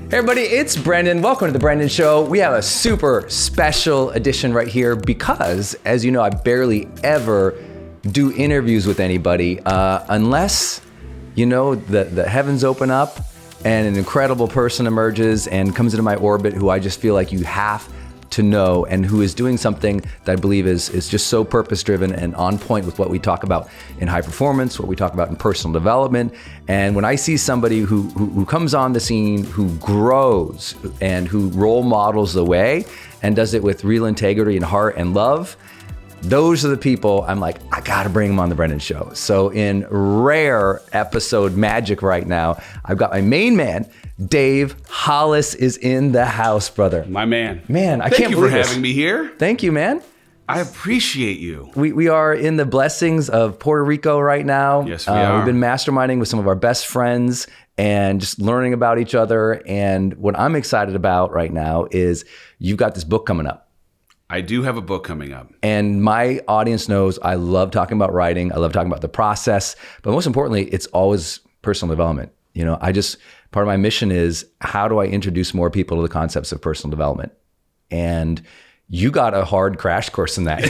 Hey everybody, it's Brendon. Welcome to the Brendon Show. We have a super special edition right here because, as you know, I barely ever do interviews with anybody unless, you know, the heavens open up and an incredible person emerges and comes into my orbit who I just feel like you have to know and who is doing something that I believe is just so purpose-driven and on point with what we talk about in high performance, what we talk about in personal development. And when I see somebody who comes on the scene, who grows and who role models the way and does it with real integrity and heart and love, those are the people I'm like, I gotta bring them on the Brendon Show. So in rare episode magic right now, I've got my main man, Dave Hollis is in the house, brother. My man. Man, I Thank can't you believe for this. having me here. Thank you, man. I appreciate you. We are in the blessings of Puerto Rico right now. Yes, we are. We've been masterminding with some of our best friends and just learning about each other. And what I'm excited about right now is you've got this book coming up. I do have a book coming up. And my audience knows I love talking about writing. I love talking about the process. But most importantly, it's always personal development. You know, part of my mission is how do I introduce more people to the concepts of personal development? And you got a hard crash course in that.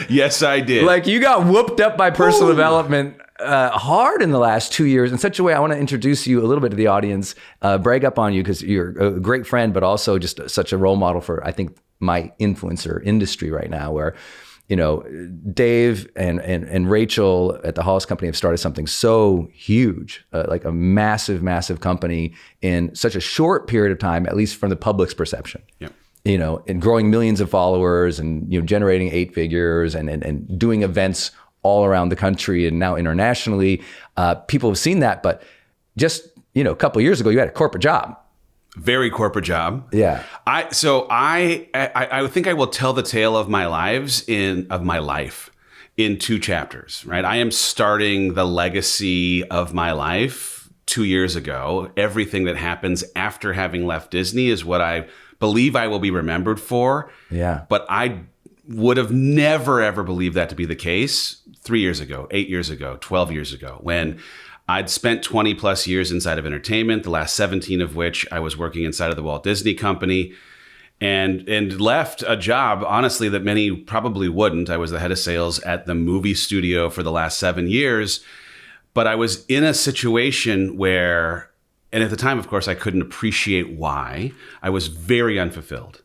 Yes, I did. Like you got whooped up by personal development hard in the last 2 years in such a way. I want to introduce you a little bit to the audience, brag up on you because you're a great friend, but also just such a role model for, I think, my influencer industry right now where, you know, Dave and Rachel at the Hollis Company have started something so huge, like a massive, massive company in such a short period of time, at least from the public's perception. Yep. You know, and growing millions of followers and, you know, generating 8 figures and doing events all around the country and now internationally. People have seen that, but a couple of years ago, you had a corporate job. Very corporate job. Yeah. I think I will tell the tale of my life in 2 chapters, right? I am starting the legacy of my life 2 years ago. Everything that happens after having left Disney is what I believe I will be remembered for. Yeah. But I would have never, ever believed that to be the case 3 years ago, 8 years ago, 12 years ago, when I'd spent 20 plus years inside of entertainment, the last 17 of which I was working inside of the Walt Disney Company and left a job, honestly, that many probably wouldn't. I was the head of sales at the movie studio for the last 7 years, but I was in a situation where, and at the time, of course, I couldn't appreciate why. I was very unfulfilled.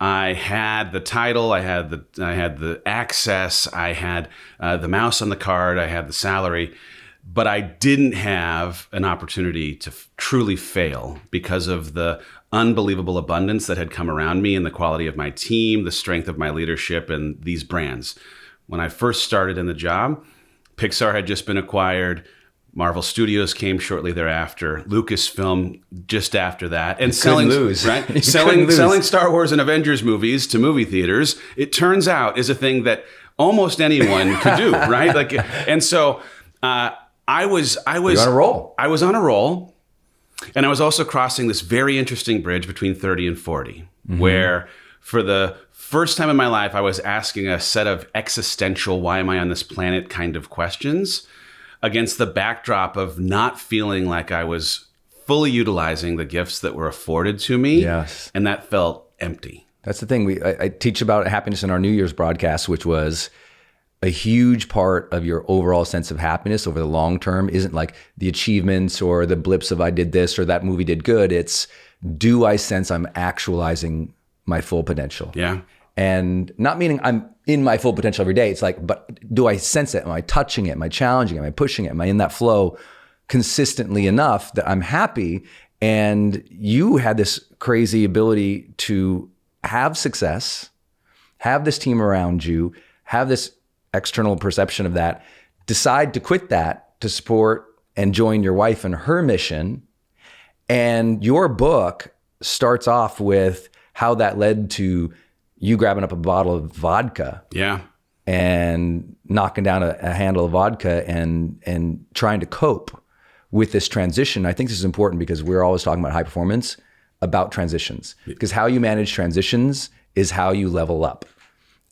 I had the title, I had the access, I had the mouse on the card, I had the salary, but I didn't have an opportunity to truly fail because of the unbelievable abundance that had come around me and the quality of my team, the strength of my leadership, and these brands. When I first started in the job, Pixar had just been acquired. Marvel Studios came shortly thereafter. Lucasfilm just after that, and selling Star Wars and Avengers movies to movie theaters. It turns out is a thing that almost anyone could do, right? Like, and so I was You're on a roll. I was on a roll, and I was also crossing this very interesting bridge between 30 and 40, where for the first time in my life, I was asking a set of existential, why am I on this planet kind of questions, against the backdrop of not feeling like I was fully utilizing the gifts that were afforded to me. Yes. And that felt empty. That's the thing. I teach about happiness in our New Year's broadcast, which was a huge part of your overall sense of happiness over the long term isn't like the achievements or the blips of I did this or that movie did good. It's, do I sense I'm actualizing my full potential? Yeah. And not meaning I'm in my full potential every day. It's like, but do I sense it? Am I touching it? Am I challenging it? Am I pushing it? Am I in that flow consistently enough that I'm happy? And you had this crazy ability to have success, have this team around you, have this external perception of that, decide to quit that to support and join your wife in her mission. And your book starts off with how that led to you grabbing up a bottle of vodka. Yeah. And knocking down a handle of vodka and trying to cope with this transition. I think this is important because we're always talking about high performance, about transitions. Because how you manage transitions is how you level up.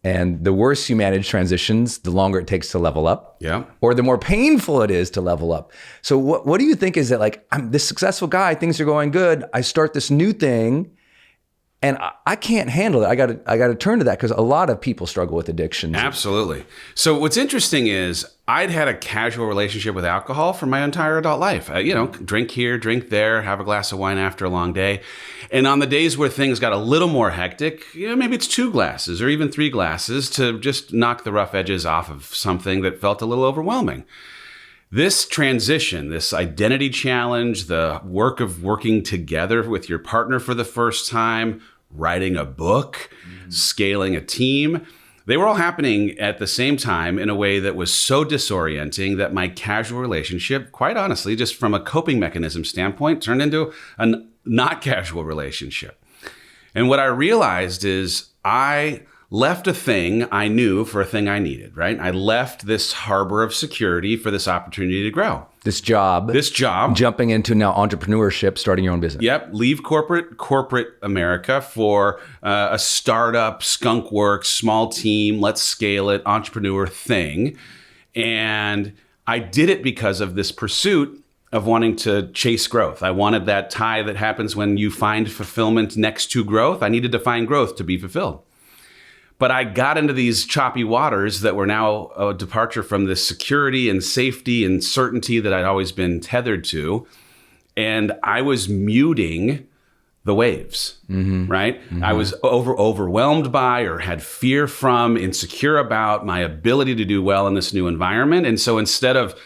And the worse you manage transitions, the longer it takes to level up. Yeah. Or the more painful it is to level up. So what do you think is that, like, I'm this successful guy, things are going good. I start this new thing and I can't handle it. I got to turn to that, because a lot of people struggle with addictions. Absolutely. So what's interesting is I'd had a casual relationship with alcohol for my entire adult life. Drink here, drink there, have a glass of wine after a long day. And on the days where things got a little more hectic, maybe it's 2 glasses or even 3 glasses to just knock the rough edges off of something that felt a little overwhelming. This transition, this identity challenge, the work of working together with your partner for the first time, writing a book, scaling a team, they were all happening at the same time in a way that was so disorienting that my casual relationship, quite honestly, just from a coping mechanism standpoint, turned into a not casual relationship. And what I realized is I left a thing I knew for a thing I needed, right? I left this harbor of security for this opportunity to grow. This job. Jumping into now entrepreneurship, starting your own business. Yep. Leave corporate America for a startup, skunk works, small team, let's scale it, entrepreneur thing. And I did it because of this pursuit of wanting to chase growth. I wanted that tie that happens when you find fulfillment next to growth. I needed to find growth to be fulfilled. But I got into these choppy waters that were now a departure from the security and safety and certainty that I'd always been tethered to. And I was muting the waves, right? Mm-hmm. I was overwhelmed by, or had fear from, insecure about my ability to do well in this new environment. And so instead of,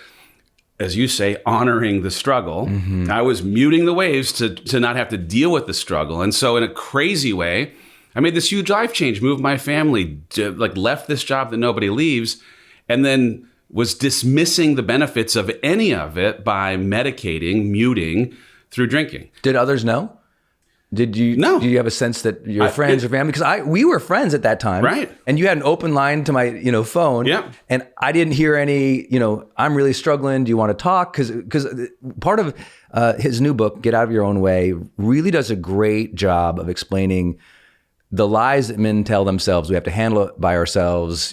as you say, honoring the struggle, I was muting the waves to not have to deal with the struggle. And so in a crazy way, I made this huge life change, moved my family, left this job that nobody leaves, and then was dismissing the benefits of any of it by medicating, muting through drinking. Did others know? Did you? No. Do you have a sense that your friends or family? Because we were friends at that time, right? And you had an open line to my phone, yeah. And I didn't hear any. I'm really struggling. Do you want to talk? Because part of his new book, Get Out of Your Own Way, really does a great job of explaining the lies that men tell themselves. We have to handle it by ourselves.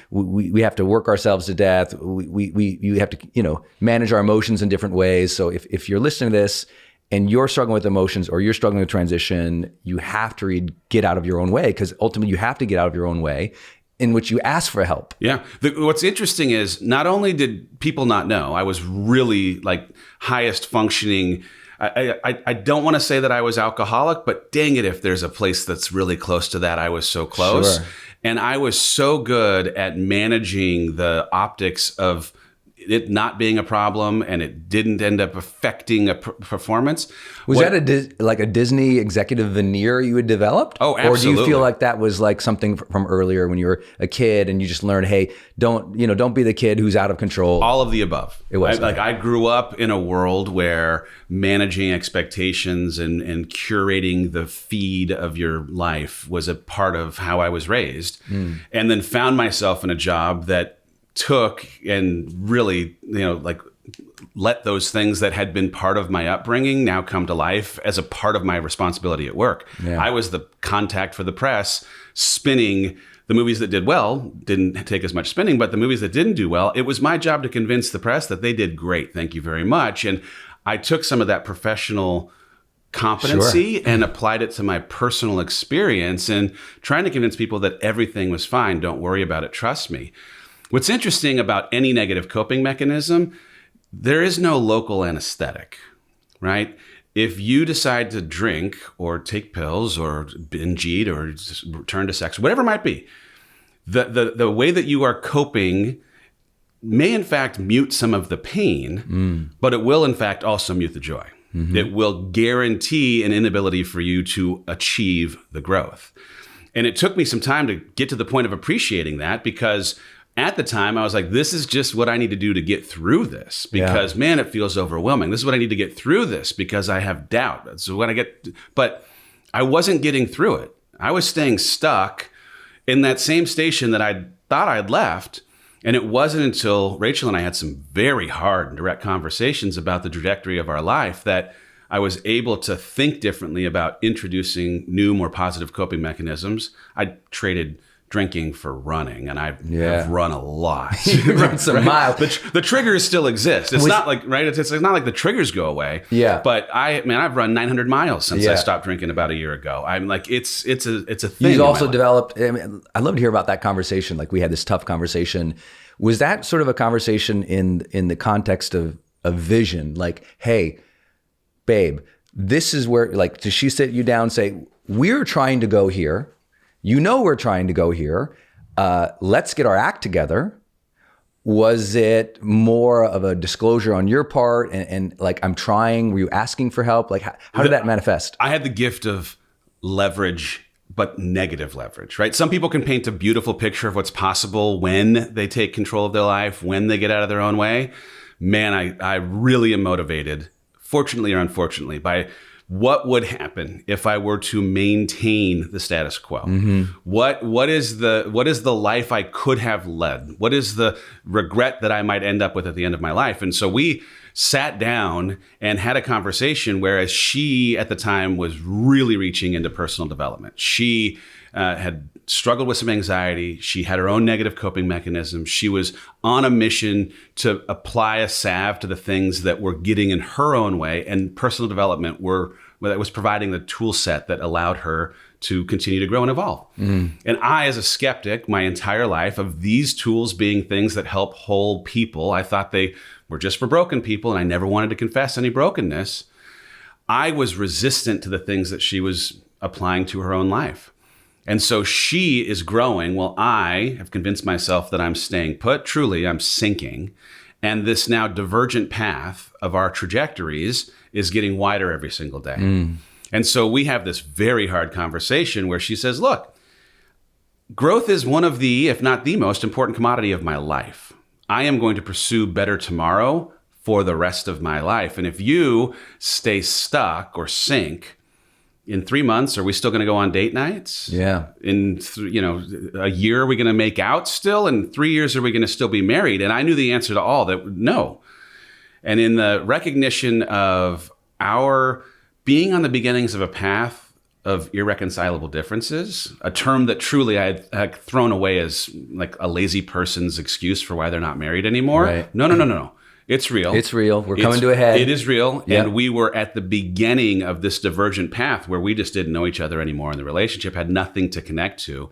We have to work ourselves to death. We have to, manage our emotions in different ways. So if you're listening to this and you're struggling with emotions or you're struggling with transition, you have to read Get Out of Your Own Way, because ultimately you have to get out of your own way, in which you ask for help. Yeah. What's interesting is not only did people not know, I was really highest functioning. I don't want to say that I was alcoholic, but dang it, if there's a place that's really close to that, I was so close. Sure. And I was so good at managing the optics of it not being a problem, and it didn't end up affecting a performance. Was that a Disney executive veneer you had developed? Oh, absolutely. Or do you feel like that was something from earlier when you were a kid and you just learned, hey, don't be the kid who's out of control? All of the above. It was. I grew up in a world where managing expectations and curating the feed of your life was a part of how I was raised, and then found myself in a job that took and really, let those things that had been part of my upbringing now come to life as a part of my responsibility at work. Yeah. I was the contact for the press, spinning the movies that did well. Didn't take as much spinning, but the movies that didn't do well, it was my job to convince the press that they did great. Thank you very much. And I took some of that professional competency and applied it to my personal experience and trying to convince people that everything was fine. Don't worry about it. Trust me. What's interesting about any negative coping mechanism, there is no local anesthetic, right? If you decide to drink or take pills or binge eat or turn to sex, whatever it might be, the way that you are coping may in fact mute some of the pain, but it will in fact also mute the joy. Mm-hmm. It will guarantee an inability for you to achieve the growth. And it took me some time to get to the point of appreciating that, because at the time, I was like, this is just what I need to do to get through this, because, man, it feels overwhelming. This is what I need to get through this because I have doubt. So but I wasn't getting through it. I was staying stuck in that same station that I thought I'd left. And it wasn't until Rachel and I had some very hard and direct conversations about the trajectory of our life that I was able to think differently about introducing new, more positive coping mechanisms. I traded drinking for running, and I've run a lot. You run some miles. The triggers still exist. It's not like, right? It's not like the triggers go away. Yeah. But I've run 900 miles since I stopped drinking about a year ago. I'm like, it's a thing. You've also developed, I'd love to hear about that conversation. Like we had this tough conversation. Was that sort of a conversation in the context of vision? Like, hey, babe, this is where, like, does she sit you down and say, we're trying to go here. You know we're trying to go here. Let's get our act together. Was it more of a disclosure on your part and like, I'm trying, were you asking for help? Like how did that manifest? I had the gift of leverage, but negative leverage, right? Some people can paint a beautiful picture of what's possible when they take control of their life, when they get out of their own way. Man, I really am motivated, fortunately or unfortunately, by what would happen if I were to maintain the status quo? Mm-hmm. What is the life I could have led? What is the regret that I might end up with at the end of my life? And so we sat down and had a conversation, whereas she at the time was really reaching into personal development. She had struggled with some anxiety. She had her own negative coping mechanisms. She was on a mission to apply a salve to the things that were getting in her own way, and personal development was providing the tool set that allowed her to continue to grow and evolve. Mm. And I, as a skeptic, my entire life of these tools being things that help whole people, I thought they were just for broken people, and I never wanted to confess any brokenness. I was resistant to the things that she was applying to her own life. And so she is growing while I have convinced myself that I'm staying put. Truly, I'm sinking. And this now divergent path of our trajectories is getting wider every single day. Mm. And so we have this very hard conversation where she says, look, growth is one of the, if not the most important commodity of my life. I am going to pursue better tomorrow for the rest of my life. And if you stay stuck or sink, in 3 months, are we still going to go on date nights? Yeah. In a year, are we going to make out still? In 3 years, are we going to still be married? And I knew the answer to all that, no. And in the recognition of our being on the beginnings of a path of irreconcilable differences, a term that truly I had thrown away as like a lazy person's excuse for why they're not married anymore. Right. No. It's real. It's real. We're coming to a head. It is real. Yep. And we were at the beginning of this divergent path where we just didn't know each other anymore, and the relationship had nothing to connect to.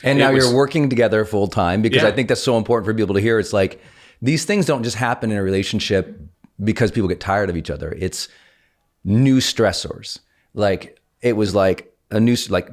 And now you're working together full time, because I think that's so important for people to hear. It's like these things don't just happen in a relationship because people get tired of each other. It's new stressors. Like it was like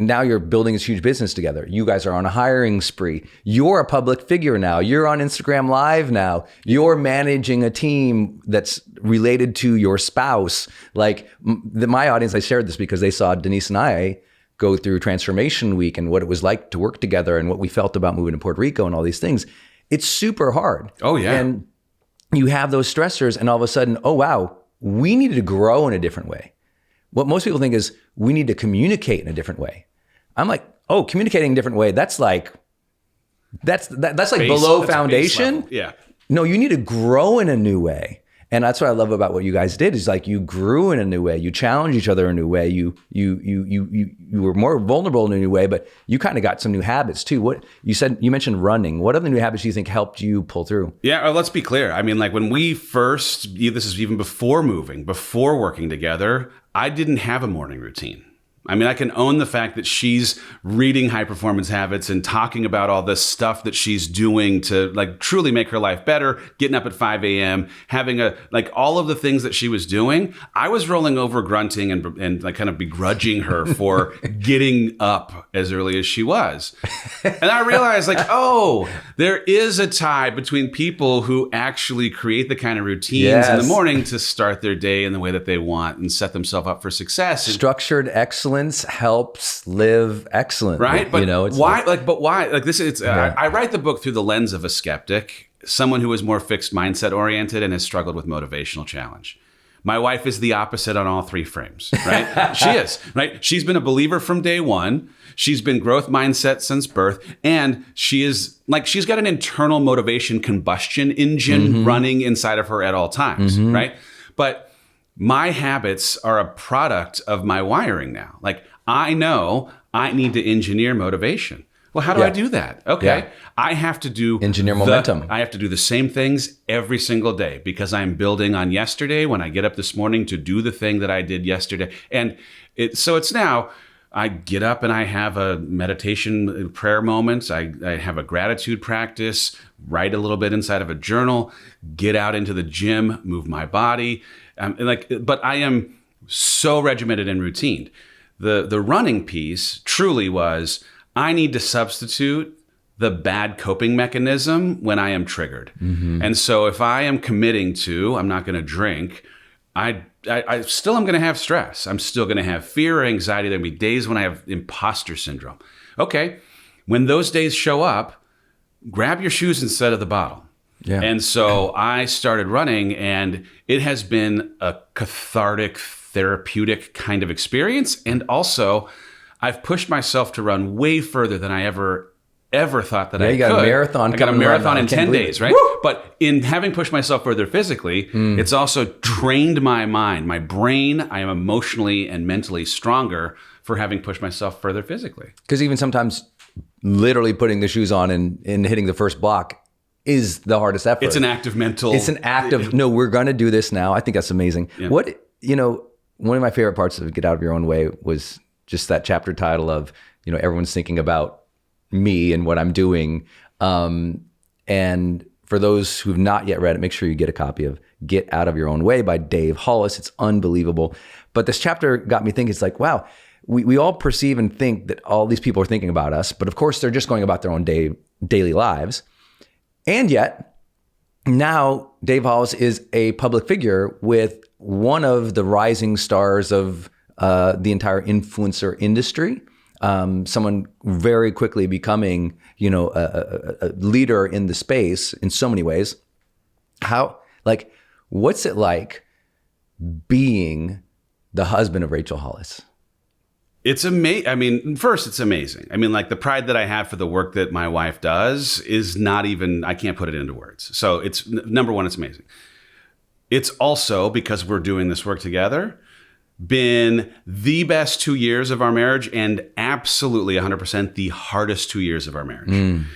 now you're building this huge business together. You guys are on a hiring spree. You're a public figure now. You're on Instagram Live now. You're managing a team that's related to your spouse. Like my audience, I shared this because they saw Denise and I go through Transformation Week and what it was like to work together and what we felt about moving to Puerto Rico and all these things. It's super hard. Oh, yeah. And you have those stressors and all of a sudden, oh, wow, we needed to grow in a different way. What most people think is we need to communicate in a different way. I'm like, oh, communicating in a different way. That's like below foundation. Yeah. No, you need to grow in a new way. And that's what I love about what you guys did is like you grew in a new way. You challenged each other in a new way. You were more vulnerable in a new way, but you kind of got some new habits too. What you mentioned running. What other new habits do you think helped you pull through? Yeah, well, let's be clear. I mean, like when we first, this is even before moving, before working together, I didn't have a morning routine. I mean, I can own the fact that she's reading High Performance Habits and talking about all this stuff that she's doing to like truly make her life better, getting up at 5 a.m., having all of the things that she was doing. I was rolling over, grunting and like kind of begrudging her for getting up as early as she was. And I realized there is a tie between people who actually create the kind of routines in the morning to start their day in the way that they want and set themselves up for success. Structured excellence helps live excellent, right? But it's why? Like this is. I write the book through the lens of a skeptic, someone who is more fixed mindset oriented and has struggled with motivational challenge. My wife is the opposite on all three frames, right? She is, right? She's been a believer from day one. She's been growth mindset since birth. And she's got an internal motivation combustion engine running inside of her at all times, right? But my habits are a product of my wiring now. Like I know I need to engineer motivation. Well, how do I do that? Okay. Yeah. I have to do engineer momentum. I have to do the same things every single day because I'm building on yesterday when I get up this morning to do the thing that I did yesterday. And it's now I get up and I have a meditation prayer moment. I have a gratitude practice, write a little bit inside of a journal, get out into the gym, move my body. But I am so regimented and routined. The running piece truly was, I need to substitute the bad coping mechanism when I am triggered. Mm-hmm. And so if I am committing to, I'm not going to drink, I still am going to have stress. I'm still going to have fear or anxiety. There'll be days when I have imposter syndrome. Okay, when those days show up, grab your shoes instead of the bottle. Yeah. And so I started running, and it has been a cathartic, therapeutic kind of experience. And also, I've pushed myself to run way further than I ever thought that I could. You got a marathon. I got a marathon in 10 days, right? Woo! But in having pushed myself further physically, it's also trained my mind, my brain. I am emotionally and mentally stronger for having pushed myself further physically. Because even sometimes literally putting the shoes on and hitting the first block is the hardest effort. It's an act of mental. It's an act of, no, we're going to do this now. I think that's amazing. Yeah. One of my favorite parts of Get Out of Your Own Way was just that chapter title of, everyone's thinking about me and what I'm doing. And for those who've not yet read it, make sure you get a copy of Get Out of Your Own Way by Dave Hollis. It's unbelievable. But this chapter got me thinking, it's like, wow, we all perceive and think that all these people are thinking about us, but of course they're just going about their own daily lives. And yet now Dave Hollis is a public figure with one of the rising stars of the entire influencer industry. Someone very quickly becoming, a leader in the space in so many ways. What's it like being the husband of Rachel Hollis? It's amazing. First, it's amazing. The pride that I have for the work that my wife does is not even, I can't put it into words. So it's, number one, it's amazing. It's also, because we're doing this work together, been the best 2 years of our marriage and absolutely 100% the hardest 2 years of our marriage.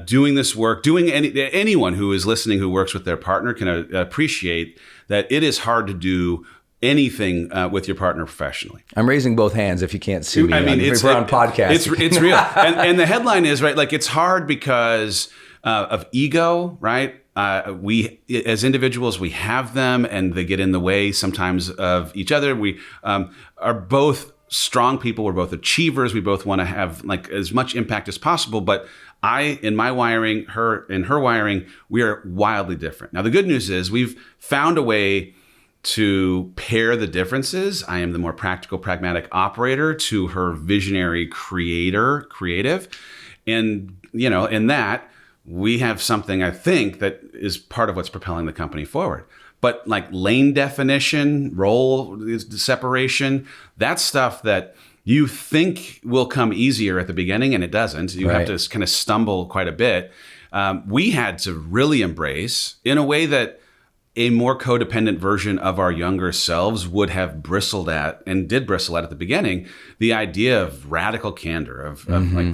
Doing this work, anyone who is listening who works with their partner can appreciate that it is hard to do anything with your partner professionally. I'm raising both hands if you can't see me. We're on podcast. It's real. And the headline is, right, it's hard because of ego, right? We, as individuals, we have them and they get in the way sometimes of each other. We are both strong people. We're both achievers. We both want to have as much impact as possible. But I, in my wiring, her in her wiring, we are wildly different. Now, the good news is we've found a way to pair the differences. I am the more practical, pragmatic operator to her visionary creative. And, in that, we have something, I think, that is part of what's propelling the company forward. But lane definition, role separation, that's stuff that you think will come easier at the beginning, and it doesn't. You have to kind of stumble quite a bit. We had to really embrace, in a way that a more codependent version of our younger selves would have bristled at, and did bristle at the beginning, the idea of radical candor, of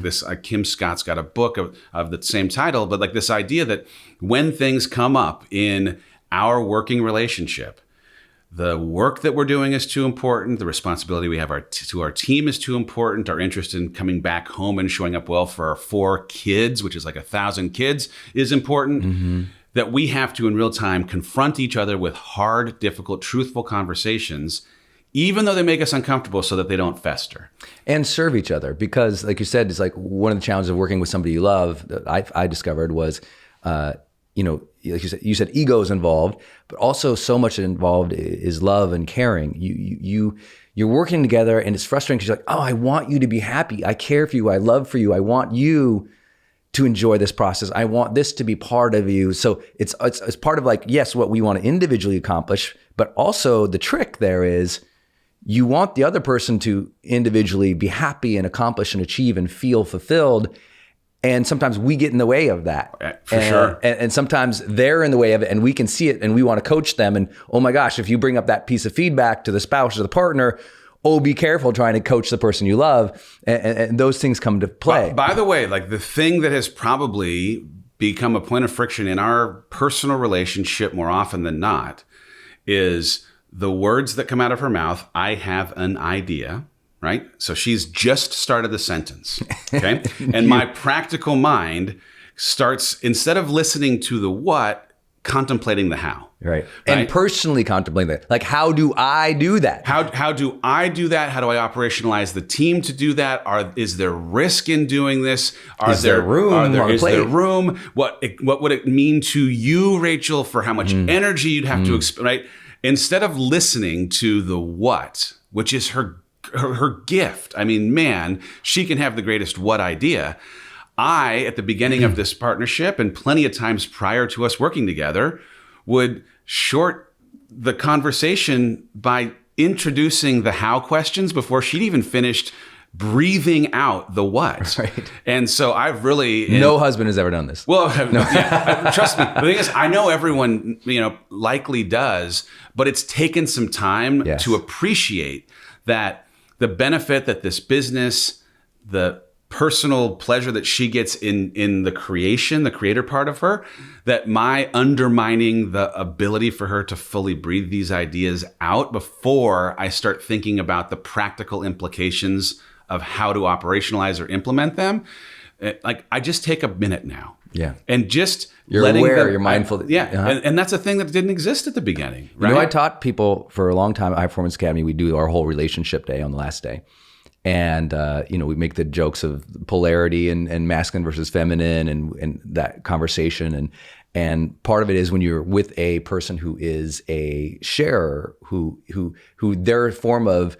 this. Kim Scott's got a book of the same title, but this idea that when things come up in our working relationship, the work that we're doing is too important, the responsibility we have to our team is too important, our interest in coming back home and showing up well for our 4 kids, which is 1,000 kids, is important. That we have to, in real time, confront each other with hard, difficult, truthful conversations, even though they make us uncomfortable, so that they don't fester. And serve each other. Because, like you said, it's one of the challenges of working with somebody you love that I discovered was, like you said, ego is involved, but also so much involved is love and caring. You're working together, and it's frustrating because you're like, oh, I want you to be happy. I care for you. I love for you. I want you to enjoy this process. I want this to be part of you. So it's part of yes, what we want to individually accomplish, but also the trick there is you want the other person to individually be happy and accomplish and achieve and feel fulfilled. And sometimes we get in the way of that. For sure. And sometimes they're in the way of it and we can see it and we want to coach them. And oh my gosh, if you bring up that piece of feedback to the spouse or the partner, oh, be careful trying to coach the person you love. And those things come to play. By the way, like the thing that has probably become a point of friction in our personal relationship more often than not is the words that come out of her mouth. I have an idea, right? So she's just started the sentence, okay? And my practical mind starts, instead of listening to the what, contemplating the how. Right. And personally contemplating that. Like, how do I do that? How do I do that? How do I operationalize the team to do that? Is there risk in doing this? Is there room? Is there room? What would it mean to you, Rachel, for how much energy you'd have to expend, right? Instead of listening to the what, which is her gift. I mean, man, she can have the greatest what idea. I, at the beginning of this partnership and plenty of times prior to us working together, would short the conversation by introducing the how questions before she'd even finished breathing out the what. Right. And so I've really... No husband has ever done this. Well, no. Trust me. The thing is, I know everyone, likely does, but it's taken some time to appreciate that the benefit that this business, the personal pleasure that she gets in the creation, the creator part of her, that my undermining the ability for her to fully breathe these ideas out before I start thinking about the practical implications of how to operationalize or implement them. Like, I just take a minute now. Yeah. And just you're aware, you're mindful. And that's a thing that didn't exist at the beginning, right? I taught people for a long time at High Performance Academy. We do our whole relationship day on the last day. And, we make the jokes of polarity and masculine versus feminine and that conversation. And part of it is when you're with a person who is a sharer, who their form of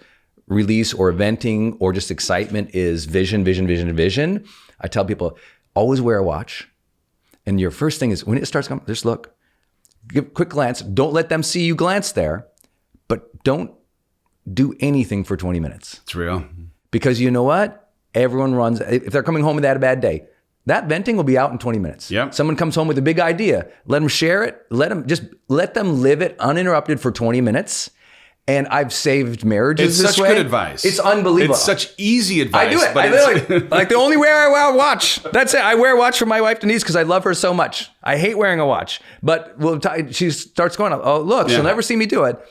release or venting or just excitement is vision. I tell people, always wear a watch. And your first thing is when it starts coming, just look, give a quick glance. Don't let them see you glance there, but don't do anything for 20 minutes. It's real. Because you know what? Everyone runs, if they're coming home and they had a bad day, that venting will be out in 20 minutes. Yep. Someone comes home with a big idea. Let them share it. Let them live it uninterrupted for 20 minutes. And I've saved marriages this way. It's such good advice. It's unbelievable. It's such easy advice. I do it. Literally, like the only way I wear a watch. That's it. I wear a watch for my wife, Denise, because I love her so much. I hate wearing a watch. But she starts going, oh, look, she'll never see me do it.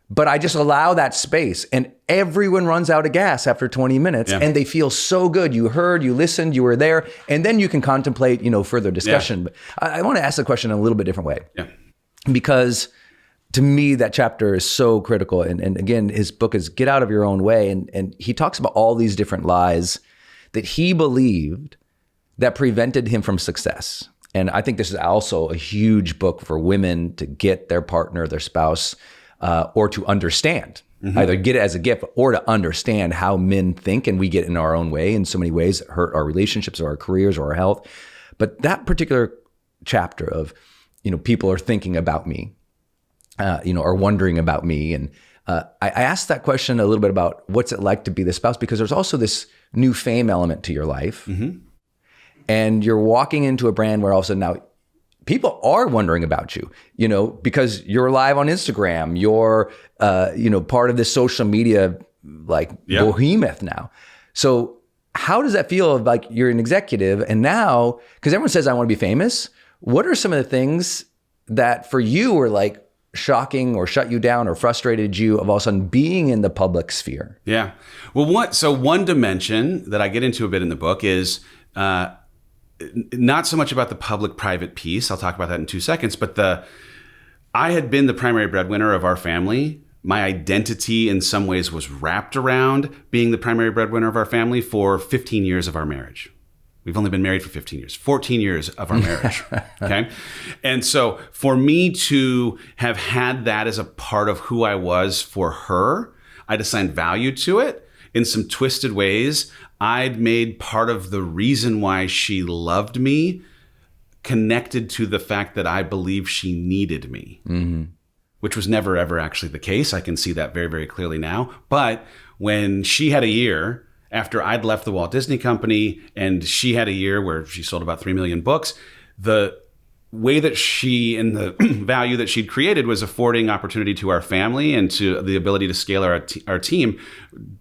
But I just allow that space, and everyone runs out of gas after 20 minutes, and they feel so good. You heard, you listened, you were there, and then you can contemplate, further discussion. But I want to ask the question in a little bit different way, because to me that chapter is so critical. And again, his book is Get Out of Your Own Way, and he talks about all these different lies that he believed that prevented him from success. And I think this is also a huge book for women to get their partner, their spouse. Or to understand, either get it as a gift or to understand how men think, and we get in our own way in so many ways that hurt our relationships or our careers or our health. But that particular chapter of, people are thinking about me, are wondering about me. And I asked that question a little bit about what's it like to be the spouse, because there's also this new fame element to your life. And you're walking into a brand where all of a sudden now, people are wondering about you, because you're live on Instagram. You're, part of this social media, behemoth now. So how does that feel? Like you're an executive, and now, because everyone says I want to be famous. What are some of the things that for you were like shocking or shut you down or frustrated you of all of a sudden being in the public sphere? Yeah. Well, one dimension that I get into a bit in the book is, not so much about the public-private piece. I'll talk about that in 2 seconds. But I had been the primary breadwinner of our family. My identity in some ways was wrapped around being the primary breadwinner of our family for 15 years of our marriage. We've only been married for 15 years, 14 years of our marriage. Okay. And so for me to have had that as a part of who I was for her, I'd assigned value to it in some twisted ways. I'd made part of the reason why she loved me connected to the fact that I believe she needed me, which was never, ever actually the case. I can see that very, very clearly now. But when she had a year after I'd left the Walt Disney Company and she had a year where she sold about 3 million books, the way that she and the value that she'd created was affording opportunity to our family and to the ability to scale our team.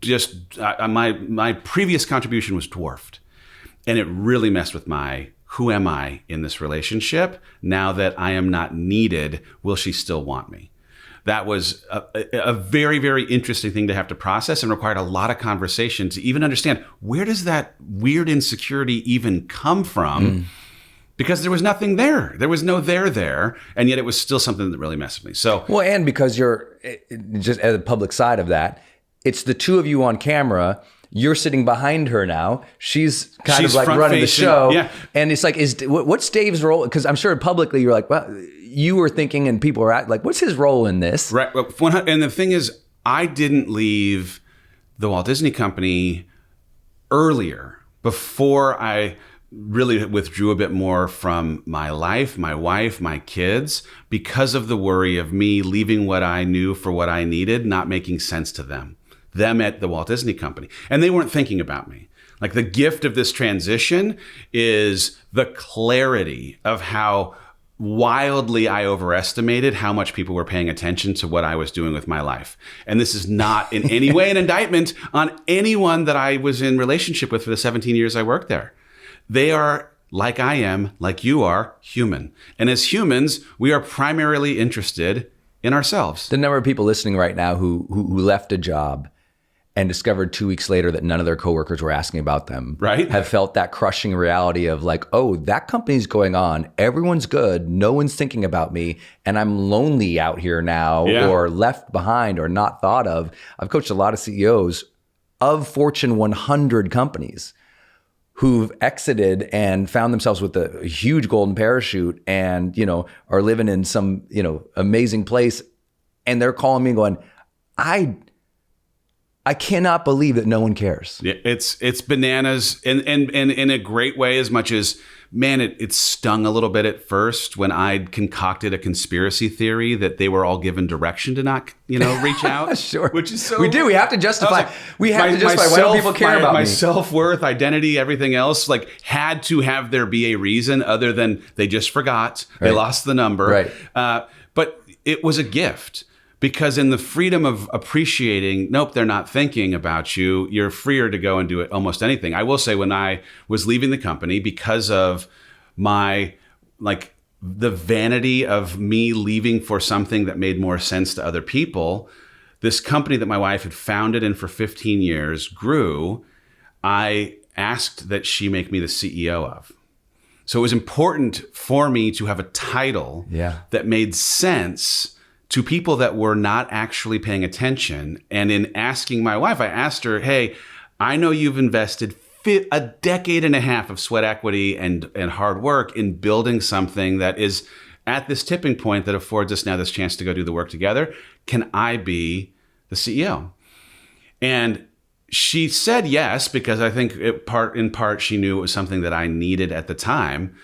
Just my previous contribution was dwarfed, and it really messed with my who am I in this relationship? Now that I am not needed, will she still want me? That was a very, very interesting thing to have to process and required a lot of conversation to even understand, where does that weird insecurity even come from? Because there was nothing there. There was no there, and yet it was still something that really messed with me. So, well, and because you're just at the public side of that, it's the two of you on camera. You're sitting behind her now. She's of like running the show. Yeah. And it's like, what's Dave's role? Because I'm sure publicly you're like, well, you were thinking and people are like, what's his role in this? Right. And the thing is, I didn't leave the Walt Disney Company earlier, before I really withdrew a bit more from my life, my wife, my kids, because of the worry of me leaving what I knew for what I needed, not making sense to them at the Walt Disney Company. And they weren't thinking about me. Like, the gift of this transition is the clarity of how wildly I overestimated how much people were paying attention to what I was doing with my life. And this is not in any way an indictment on anyone that I was in relationship with for the 17 years I worked there. They are, like I am, like you are, human. And as humans, we are primarily interested in ourselves. The number of people listening right now who left a job and discovered 2 weeks later that none of their coworkers were asking about them, right? Have felt that crushing reality of like, oh, that company's going on. Everyone's good. No one's thinking about me. And I'm lonely out here now, or left behind or not thought of. I've coached a lot of CEOs of Fortune 100 companies who've exited and found themselves with a huge golden parachute and, are living in some, amazing place. And they're calling me and going, I cannot believe that no one cares. Yeah, it's bananas and in a great way, as much as, man, it stung a little bit at first when I'd concocted a conspiracy theory that they were all given direction to not, reach out. Sure. Which is so... We do. We have to justify. Why don't people care about me? My self-worth, identity, everything else, had to have there be a reason other than they just forgot. Right. They lost the number. Right. But it was a gift. Because in the freedom of appreciating, nope, they're not thinking about you, you're freer to go and do it almost anything. I will say, when I was leaving the company, because of my, the vanity of me leaving for something that made more sense to other people, this company that my wife had founded and for 15 years grew, I asked that she make me the CEO of. So it was important for me to have a title that made sense to people that were not actually paying attention. And in asking my wife, I asked her, hey, I know you've invested a decade and a half of sweat equity and hard work in building something that is at this tipping point that affords us now this chance to go do the work together. Can I be the CEO? And she said yes, because I think in part she knew it was something that I needed at the time.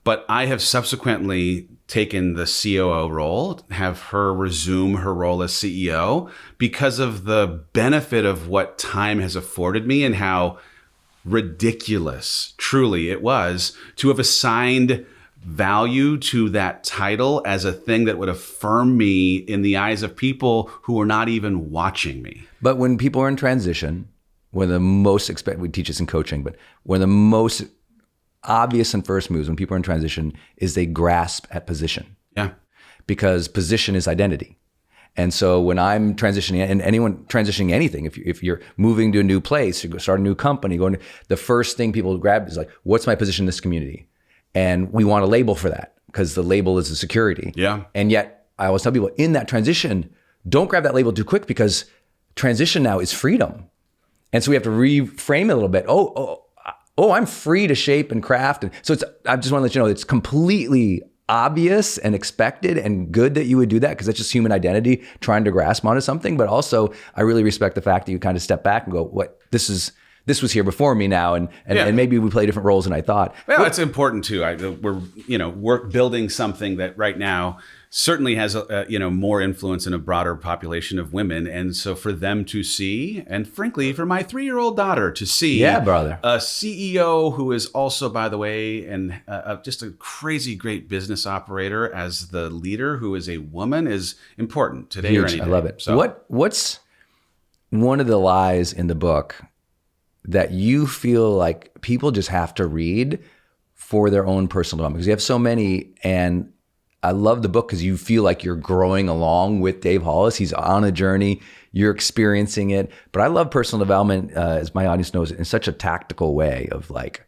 But I have subsequently taken the COO role, have her resume her role as CEO, because of the benefit of what time has afforded me and how ridiculous truly it was to have assigned value to that title as a thing that would affirm me in the eyes of people who are not even watching me. But when people are in transition, one of the most we teach this in coaching, but one of the most obvious and first moves when people are in transition is they grasp at position. Yeah. Because position is identity. And so when I'm transitioning, and anyone transitioning anything, if you're moving to a new place, you start a new company, the first thing people grab is like, what's my position in this community? And we want a label for that because the label is the security. Yeah. And yet I always tell people in that transition, don't grab that label too quick, because transition now is freedom. And so we have to reframe it a little bit. Oh, I'm free to shape and craft. And so I just want to let you know, it's completely obvious and expected and good that you would do that, because that's just human identity trying to grasp onto something. But also, I really respect the fact that you kind of step back and go, this is this was here before me now, and maybe we play different roles than I thought. Well, it's important too. We're building something that right now certainly has more influence in a broader population of women, and so for them to see, and frankly, for my 3-year-old daughter to see, brother, a CEO who is also, by the way, and just a crazy great business operator as the leader, who is a woman, is important today. Huge. Or any day. I love it. So, what's one of the lies in the book that you feel like people just have to read for their own personal development? Because you have so many, and I love the book because you feel like you're growing along with Dave Hollis. He's on a journey, you're experiencing it. But I love personal development, as my audience knows, in such a tactical way of like,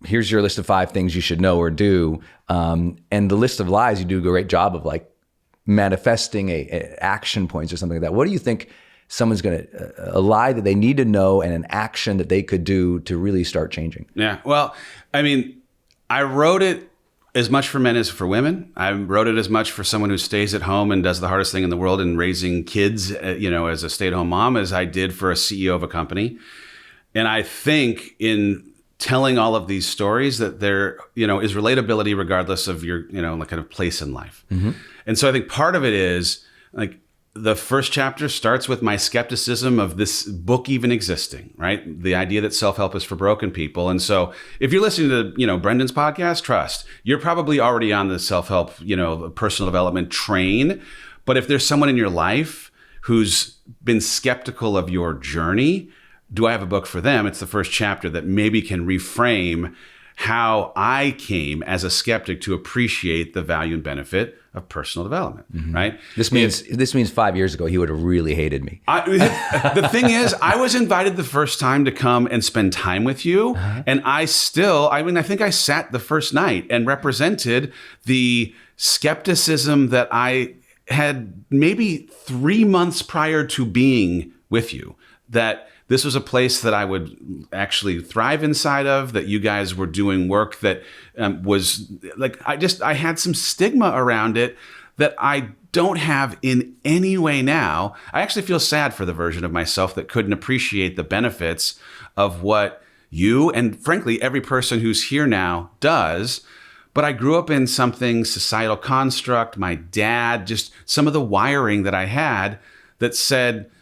here's your list of 5 things you should know or do. And the list of lies, you do a great job of like manifesting a action points or something like that. What do you think someone's a lie that they need to know and an action that they could do to really start changing? Yeah, well, I mean, I wrote it as much for men as for women. I wrote it as much for someone who stays at home and does the hardest thing in the world in raising kids, as a stay-at-home mom, as I did for a CEO of a company. And I think in telling all of these stories that there, is relatability regardless of your, kind of place in life. Mm-hmm. And so I think part of it is like, the first chapter starts with my skepticism of this book even existing, right? The idea that self-help is for broken people. And so if you're listening to, Brendon's podcast, trust, you're probably already on the self-help, personal development train. But if there's someone in your life who's been skeptical of your journey, do I have a book for them? It's the first chapter that maybe can reframe how I came as a skeptic to appreciate the value and benefit of personal development, right? This means 5 years ago, he would have really hated me. The thing is, I was invited the first time to come and spend time with you. And I think I sat the first night and represented the skepticism that I had maybe 3 months prior to being with you, that this was a place that I would actually thrive inside of, that you guys were doing work that was like, I had some stigma around it that I don't have in any way now. I actually feel sad for the version of myself that couldn't appreciate the benefits of what you, and frankly, every person who's here now does. But I grew up in something, societal construct, my dad, just some of the wiring that I had that said,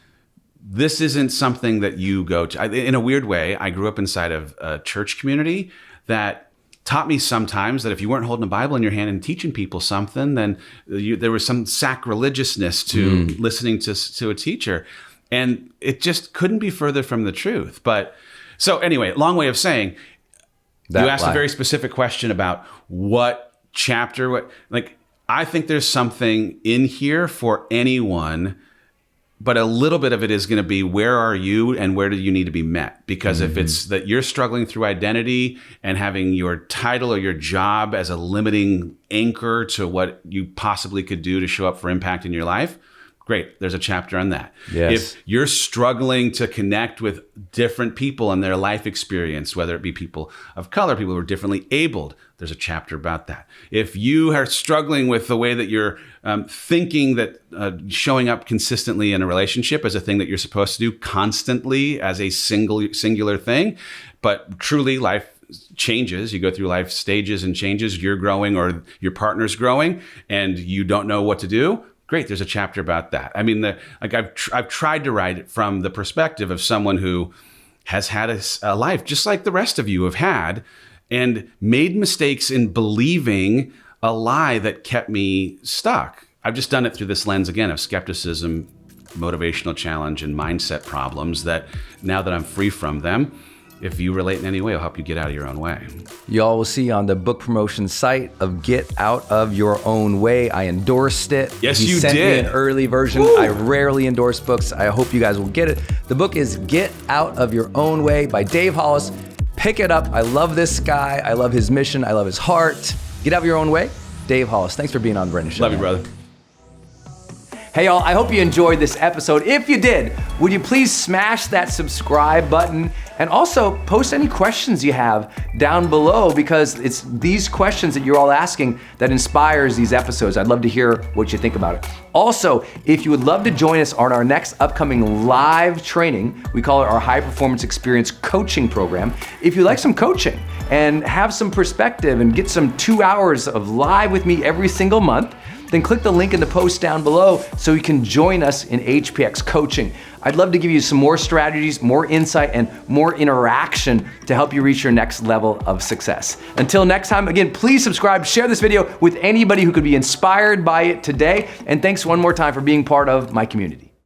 this isn't something that you go to. In a weird way, I grew up inside of a church community that taught me sometimes that if you weren't holding a Bible in your hand and teaching people something, then there was some sacrilegiousness to listening to a teacher. And it just couldn't be further from the truth. But so anyway, long way of saying, you asked a very specific question about what chapter, I think there's something in here for anyone. But a little bit of it is going to be, where are you and where do you need to be met? Because if it's that you're struggling through identity and having your title or your job as a limiting anchor to what you possibly could do to show up for impact in your life, great, there's a chapter on that. Yes. If you're struggling to connect with different people and their life experience, whether it be people of color, people who are differently abled, there's a chapter about that. If you are struggling with the way that you're thinking that showing up consistently in a relationship is a thing that you're supposed to do constantly as a singular thing, but truly life changes, you go through life stages and changes, you're growing or your partner's growing and you don't know what to do, great, there's a chapter about that. I mean, I've tried to write it from the perspective of someone who has had a life just like the rest of you have had, and made mistakes in believing a lie that kept me stuck. I've just done it through this lens again of skepticism, motivational challenge, and mindset problems that now that I'm free from them, if you relate in any way, it'll help you get out of your own way. Y'all will see on the book promotion site of Get Out of Your Own Way. I endorsed it. Yes, you you sent did. me an early version. Woo. I rarely endorse books. I hope you guys will get it. The book is Get Out of Your Own Way by Dave Hollis. Pick it up. I love this guy. I love his mission. I love his heart. Get out of your own way. Dave Hollis. Thanks for being on the Brendon Show. Love you, brother. Hey y'all, I hope you enjoyed this episode. If you did, would you please smash that subscribe button and also post any questions you have down below, because it's these questions that you're all asking that inspires these episodes. I'd love to hear what you think about it. Also, if you would love to join us on our next upcoming live training, we call it our High Performance Experience Coaching Program. If you like some coaching and have some perspective and get some 2 hours of live with me every single month, then click the link in the post down below so you can join us in HPX coaching. I'd love to give you some more strategies, more insight, and more interaction to help you reach your next level of success. Until next time, again, please subscribe, share this video with anybody who could be inspired by it today, and thanks one more time for being part of my community.